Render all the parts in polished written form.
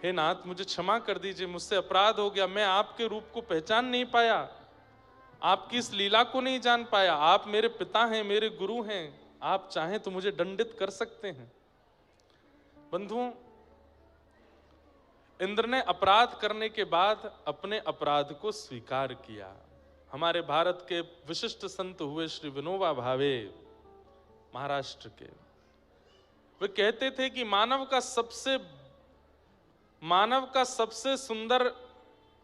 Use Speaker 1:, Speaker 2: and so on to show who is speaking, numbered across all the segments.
Speaker 1: हे नाथ मुझे क्षमा कर दीजिए, मुझसे अपराध हो गया, मैं आपके रूप को पहचान नहीं पाया, आपकी इस लीला को नहीं जान पाया, आप मेरे पिता हैं, मेरे गुरु हैं, आप चाहें तो मुझे दंडित कर सकते हैं। बंधुओं, इंद्र ने अपराध करने के बाद अपने अपराध को स्वीकार किया। हमारे भारत के विशिष्ट संत हुए श्री विनोबा भावे, महाराष्ट्र के, वे कहते थे कि मानव का सबसे सुंदर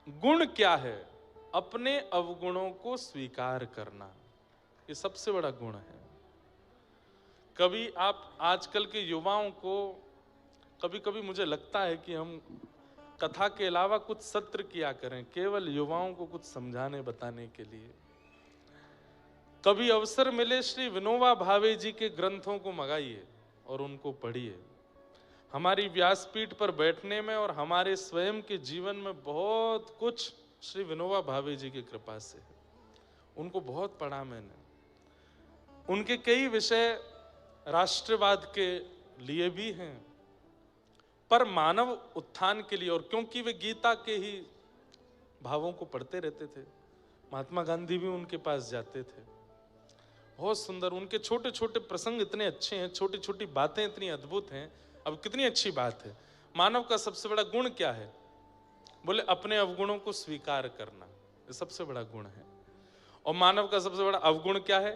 Speaker 1: गुण क्या है? अपने अवगुणों को स्वीकार करना, ये सबसे बड़ा गुण है। कभी आप आजकल के युवाओं को, कभी कभी मुझे लगता है कि हम कथा के अलावा कुछ सत्र किया करें, केवल युवाओं को कुछ समझाने बताने के लिए। कभी अवसर मिले, श्री विनोबा भावे जी के ग्रंथों को मंगाइए और उनको पढ़िए। हमारी व्यासपीठ पर बैठने में और हमारे स्वयं के जीवन में बहुत कुछ श्री विनोबा भावे जी की कृपा से है। उनको बहुत पढ़ा मैंने। उनके कई विषय राष्ट्रवाद के लिए भी हैं, पर मानव उत्थान के लिए, और क्योंकि वे गीता के ही भावों को पढ़ते रहते थे, महात्मा गांधी भी उनके पास जाते थे। बहुत सुंदर उनके छोटे छोटे प्रसंग इतने अच्छे हैं, छोटी छोटी बातें इतनी अद्भुत हैं। अब कितनी अच्छी बात है। मानव का सबसे बड़ा गुण क्या है? बोले अपने अवगुणों को स्वीकार करना, ये सबसे बड़ा गुण है। और मानव का सबसे बड़ा अवगुण क्या है?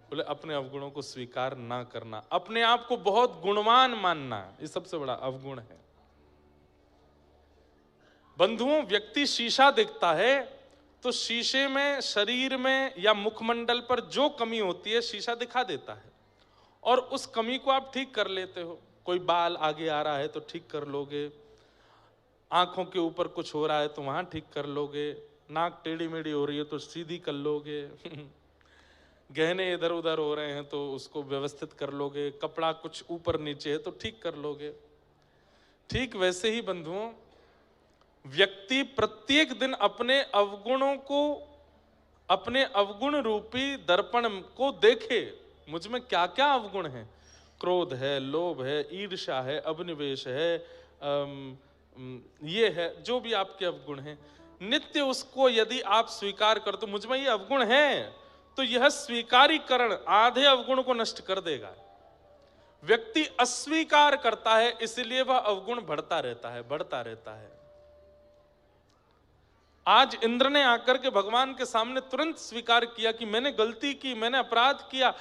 Speaker 1: बोले अपने अवगुणों को स्वीकार ना करना, अपने आप को बहुत गुणवान मानना, ये सबसे बड़ा अवगुण है। बंधुओं, व्यक्ति शीशा दिखता है तो शीशे में, शरीर में या मुखमंडल पर जो कमी होती है शीशा दिखा देता है, और उस कमी को आप ठीक कर लेते हो। कोई बाल आगे आ रहा है तो ठीक कर लोगे, आंखों के ऊपर कुछ हो रहा है तो वहां ठीक कर लोगे, नाक टेढ़ी मेढ़ी हो रही है तो सीधी कर लोगे गहने इधर उधर हो रहे हैं तो उसको व्यवस्थित कर लोगे, कपड़ा कुछ ऊपर नीचे है तो ठीक कर लोगे। ठीक वैसे ही बंधुओं, व्यक्ति प्रत्येक दिन अपने अवगुणों को, अपने अवगुण रूपी दर्पण को देखे। मुझ में क्या क्या अवगुण है? क्रोध है, लोभ है, ईर्ष्या है, अभिनिवेश है, ये है, जो भी आपके अवगुण हैं, नित्य उसको यदि आप स्वीकार कर, तो मुझ में ये अवगुण है, तो यह स्वीकारीकरण आधे अवगुण को नष्ट कर देगा। व्यक्ति अस्वीकार करता है, इसलिए वह अवगुण बढ़ता रहता है, बढ़ता रहता है। आज इंद्र ने आकर के भगवान के सामने तुरंत स्वीकार किया कि मैंने गलती की, मैंने अपराध किया।